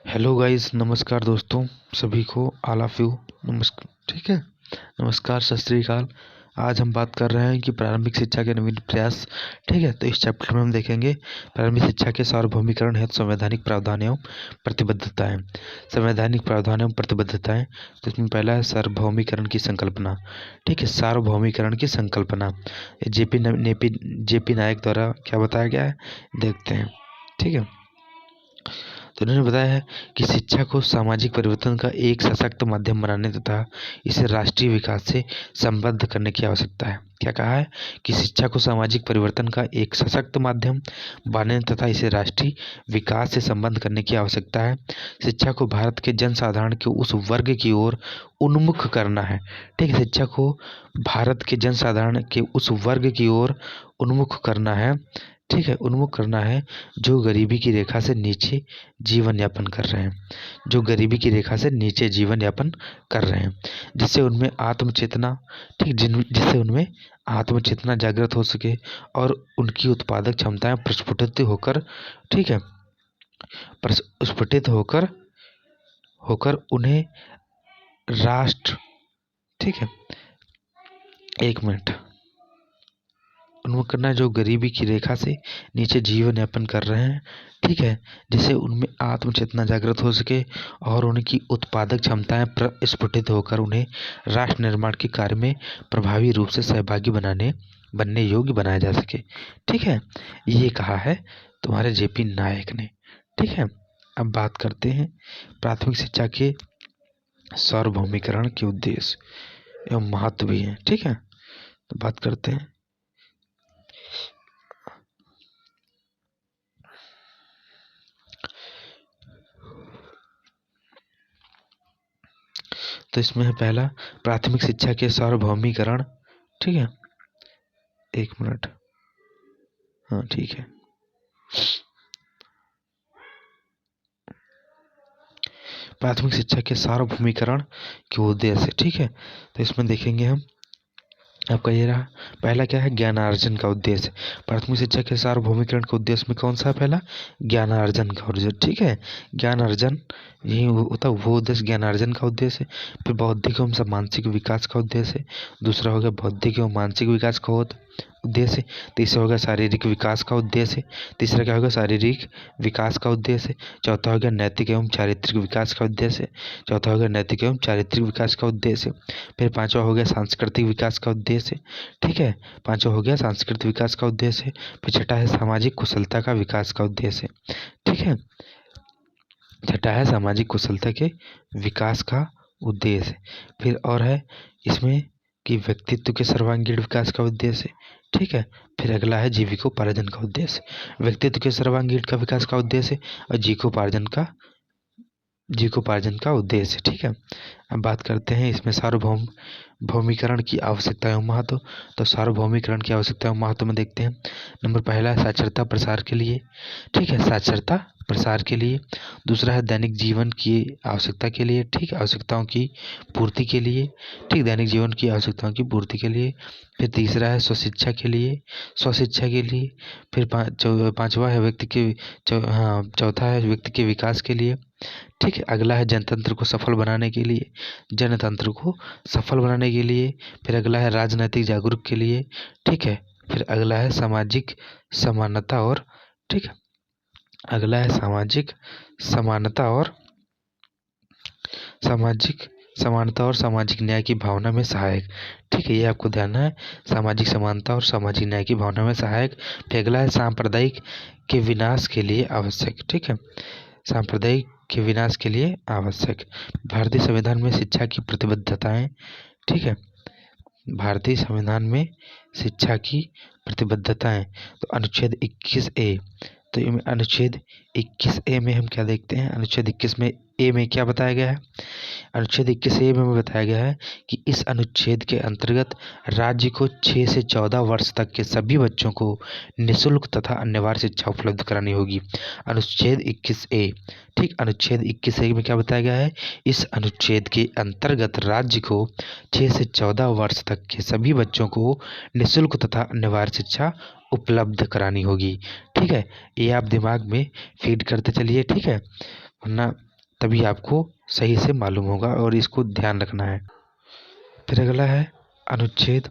Hello guys, नमस्कार दोस्तों। सभी को ऑल ऑफ यू नमस्कार। ठीक है, नमस्कार, सत श्री अकाल। आज हम बात कर रहे हैं कि प्रारंभिक शिक्षा के नवीन प्रयास। ठीक है, तो इस चैप्टर में हम देखेंगे प्रारंभिक शिक्षा के सार्वभौमिकरण हेतु संवैधानिक प्रावधान एवं प्रतिबद्धताएं। संवैधानिक प्रावधान एवं प्रतिबद्धताएं, तो इसमें पहला है सार्वभौमिकरण की संकल्पना। ठीक है, सार्वभौमिकरण की संकल्पना जेपी नायक द्वारा क्या बताया गया है, देखते हैं। ठीक है, तो उन्होंने बताया है कि शिक्षा को सामाजिक परिवर्तन का एक सशक्त माध्यम बनाने तथा इसे राष्ट्रीय विकास से संबद्ध करने की आवश्यकता है। क्या कहा है कि शिक्षा को सामाजिक परिवर्तन का एक सशक्त माध्यम बनाने तथा इसे राष्ट्रीय विकास से संबद्ध करने की आवश्यकता है। शिक्षा को भारत के जनसाधारण के उस वर्ग की ओर उन्मुख करना है। ठीक है, शिक्षा को भारत के जनसाधारण के उस वर्ग की ओर उन्मुख करना है। ठीक है, उन्मुख करना है जो गरीबी की रेखा से नीचे जीवन यापन कर रहे हैं, जो गरीबी की रेखा से नीचे जीवन यापन कर रहे हैं, जिससे उनमें आत्मचेतना, ठीक, जिससे उनमें आत्मचेतना जागृत हो सके और उनकी उत्पादक क्षमताएं प्रस्फुटित होकर, ठीक है, प्रस्फुटित होकर होकर उन्हें राष्ट्र, ठीक है, एक मिनट, उन्मुख करना है जो गरीबी की रेखा से नीचे जीवन यापन कर रहे हैं। ठीक है, जिससे उनमें आत्मचेतना जागृत हो सके और उनकी उत्पादक क्षमताएं प्रस्फुटित होकर उन्हें राष्ट्र निर्माण के कार्य में प्रभावी रूप से सहभागी बनने योग्य बनाया जा सके। ठीक है, ये कहा है तुम्हारे जेपी नायक ने। ठीक है, अब बात करते हैं प्राथमिक शिक्षा के सार्वभौमिकरण के उद्देश्य एवं महत्व भी है। ठीक है, तो बात करते हैं। तो इसमें है पहला प्राथमिक शिक्षा के सार्वभौमिकरण। ठीक है, एक मिनट, हाँ ठीक है। प्राथमिक शिक्षा के सार्वभौमिकरण के उद्देश्य। ठीक है, तो इसमें देखेंगे हम, आपका ये रहा पहला, क्या है, ज्ञानार्जन का उद्देश्य। प्राथमिक शिक्षा के सार्वभौमिकरण के उद्देश्य में कौन सा है, पहला ज्ञानार्जन का उद्देश्य। ठीक है, ज्ञानार्जन यही होता है, वो उद्देश्य ज्ञानार्जन का उद्देश्य है। फिर बौद्धिक एवं मानसिक विकास का उद्देश्य है। दूसरा हो गया बौद्धिक एवं मानसिक विकास का उद्देश्य। तीसरा होगा शारीरिक विकास का उद्देश्य। तीसरा क्या होगा, शारीरिक विकास का उद्देश्य। चौथा हो गया नैतिक एवं चारित्रिक विकास का उद्देश्य। चौथा हो गया नैतिक एवं चारित्रिक विकास का उद्देश्य। फिर पांचवा हो गया सांस्कृतिक विकास का उद्देश्य। ठीक है, पांचवा हो गया सांस्कृतिक विकास का उद्देश्य। फिर छठा है सामाजिक कुशलता का विकास का उद्देश्य। ठीक है, छठा है सामाजिक कुशलता के विकास का उद्देश्य। फिर और है इसमें कि व्यक्तित्व के सर्वांगीण विकास का उद्देश्य। ठीक है, फिर अगला है जीविकोपार्जन का उद्देश्य। व्यक्तित्व के सर्वांगीण का विकास का उद्देश्य और जीविकोपार्जन का उद्देश्य। ठीक है, अब बात करते हैं इसमें सार्वभौमिकरण की आवश्यकता एवं महत्व। तो सार्वभौमिकरण की आवश्यकता एवं महत्व में देखते हैं। नंबर पहला है साक्षरता प्रसार के लिए। ठीक है, साक्षरता प्रसार के लिए। दूसरा है दैनिक जीवन की आवश्यकता के लिए, ठीक, आवश्यकताओं की पूर्ति के लिए। ठीक, दैनिक जीवन की आवश्यकताओं की पूर्ति के लिए। फिर तीसरा है स्वशिक्षा के लिए। फिर पांचवा है चौथा है व्यक्ति के विकास के लिए। ठीक है, अगला है जनतंत्र को सफल बनाने के लिए, फिर अगला है राजनैतिक जागरूक के लिए। ठीक है, फिर अगला है सामाजिक समानता और, ठीक है, अगला है सामाजिक समानता और सामाजिक न्याय की भावना में सहायक। ठीक है, ये आपको ध्यान है, सामाजिक समानता और सामाजिक न्याय की भावना में सहायक। फिर अगला है सांप्रदायिक के विनाश के लिए आवश्यक। ठीक है, सांप्रदायिक के विनाश के लिए आवश्यक। भारतीय संविधान में शिक्षा की प्रतिबद्धताएं। ठीक है, भारतीय संविधान में शिक्षा की प्रतिबद्धताएं, तो अनुच्छेद 21A। तो अनुच्छेद 21A में हम क्या देखते हैं, अनुच्छेद 21 में ए में क्या बताया गया है, अनुच्छेद 21A में बताया गया है कि इस अनुच्छेद के अंतर्गत राज्य को 6 से 14 वर्ष तक के सभी बच्चों को निःशुल्क तथा अनिवार्य शिक्षा उपलब्ध करानी होगी। अनुच्छेद 21A। ठीक, अनुच्छेद 21A में क्या बताया गया है, इस अनुच्छेद के अंतर्गत राज्य को 6 से 14 वर्ष तक के सभी बच्चों को निःशुल्क तथा अनिवार्य शिक्षा उपलब्ध करानी होगी। ठीक है, ये आप दिमाग में फीड करते चलिए। ठीक है, वरना तभी आपको सही से मालूम होगा और इसको ध्यान रखना है। फिर अगला है अनुच्छेद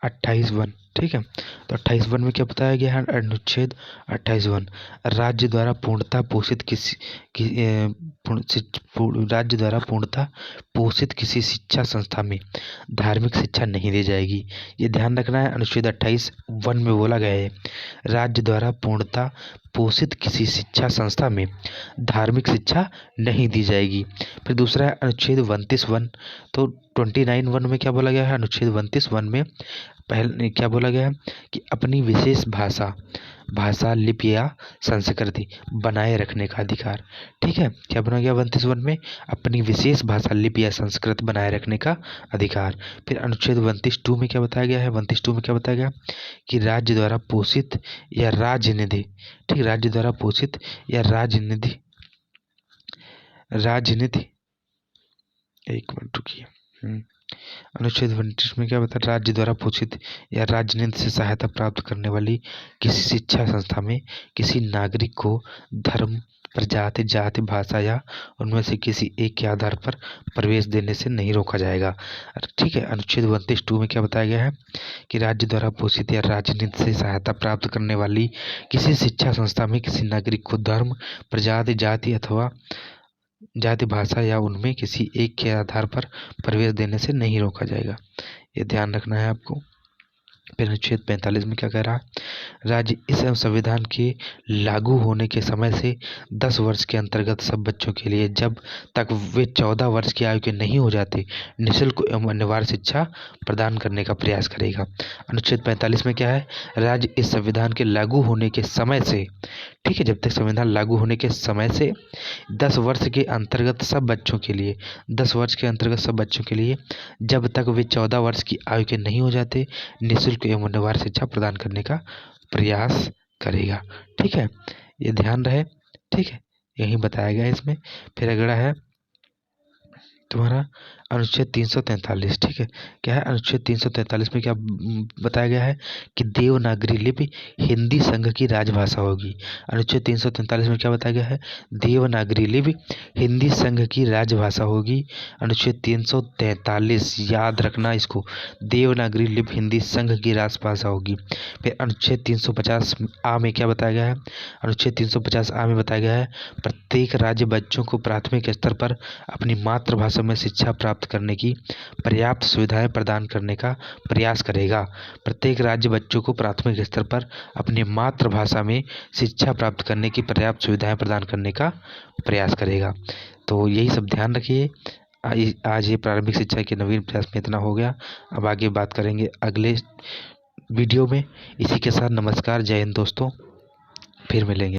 28(1). ठीक है, तो 28(1) में क्या बताया गया है? अनुच्छेद 28(1) राज्य द्वारा पूर्णतः पोषित राज्य द्वारा पूर्णतः पोषित किसी शिक्षा संस्था में धार्मिक शिक्षा नहीं दी जाएगी। ये ध्यान रखना है। अनुच्छेद 28(1) में बोला गया है राज्य द्वारा पूर्णतः पोषित किसी शिक्षा संस्था में धार्मिक शिक्षा नहीं दी जाएगी। फिर दूसरा है अनुच्छेद 29(1). तो 29(1) में क्या बोला गया है? अनुच्छेद 29(1) में पहले क्या बोला गया है कि अपनी विशेष भाषा, लिपि या संस्कृति बनाए रखने का अधिकार। ठीक है, क्या बना गया 29(1) में? अपनी विशेष भाषा, लिपि या संस्कृति बनाए रखने का अधिकार। फिर अनुच्छेद 29(2) में क्या बताया गया है? 29(2) में क्या बताया गया कि राज्य द्वारा पोषित या राजनिधि, ठीक, राज्य द्वारा पोषित या राजनिधि, एक मिनट रुकिए। अनुच्छेद 29 में क्या बताया? राज्य द्वारा पोषित या राजनीति से सहायता प्राप्त करने वाली किसी शिक्षा संस्था में किसी नागरिक को धर्म, प्रजाति, जाति, भाषा या उनमें से किसी एक के आधार पर प्रवेश देने से नहीं रोका जाएगा। ठीक है, अनुच्छेद 29(2) में क्या बताया गया है कि राज्य द्वारा पोषित या राजनीति से सहायता प्राप्त करने वाली किसी शिक्षा संस्था में किसी नागरिक को धर्म, प्रजाति, जाति, भाषा या उनमें किसी एक के आधार पर प्रवेश देने से नहीं रोका जाएगा। ये ध्यान रखना है आपको। फिर अनुच्छेद 45 में क्या कह रहा है? राज्य इस संविधान के लागू होने के समय से 10 वर्ष के अंतर्गत सब बच्चों के लिए जब तक वे 14 वर्ष की आयु के नहीं हो जाते निःशुल्क एवं अनिवार्य शिक्षा प्रदान करने का प्रयास करेगा। अनुच्छेद 45 में क्या है? राज्य इस संविधान के लागू होने के समय से, ठीक है, जब तक संविधान लागू होने के समय से 10 वर्ष के अंतर्गत सब बच्चों के लिए, 10 वर्ष के अंतर्गत सब बच्चों के लिए जब तक वे 14 वर्ष की आयु के नहीं हो जाते निःशुल्क एवं अनिवार्य शिक्षा प्रदान करने का प्रयास करेगा। ठीक है, ये ध्यान रहे। ठीक है, यही बताया गया है इसमें। फिर अगला है तुम्हारा अनुच्छेद 343। ठीक है, क्या है? अनुच्छेद 343 में क्या बताया गया है कि देवनागरी लिपि हिंदी संघ की राजभाषा होगी। अनुच्छेद 343 में क्या बताया गया है? देवनागरी लिपि हिंदी संघ की राजभाषा होगी। अनुच्छेद 343, याद रखना इसको, देवनागरी लिपि हिंदी संघ की राजभाषा होगी। फिर अनुच्छेद 350(a) में क्या बताया गया है? अनुच्छेद 350(a) में बताया गया है प्रत्येक राज्य बच्चों को प्राथमिक स्तर पर अपनी मातृभाषा में शिक्षा प्राप्त करने की पर्याप्त सुविधाएं प्रदान करने का प्रयास करेगा। प्रत्येक राज्य बच्चों को प्राथमिक स्तर पर अपनी मातृभाषा में शिक्षा प्राप्त करने की पर्याप्त सुविधाएं प्रदान करने का प्रयास करेगा। तो यही सब ध्यान रखिए। आज ये प्रारंभिक शिक्षा के नवीन प्रयास में इतना हो गया। अब आगे बात करेंगे अगले वीडियो में। इसी के साथ नमस्कार, जय हिंद दोस्तों, फिर मिलेंगे।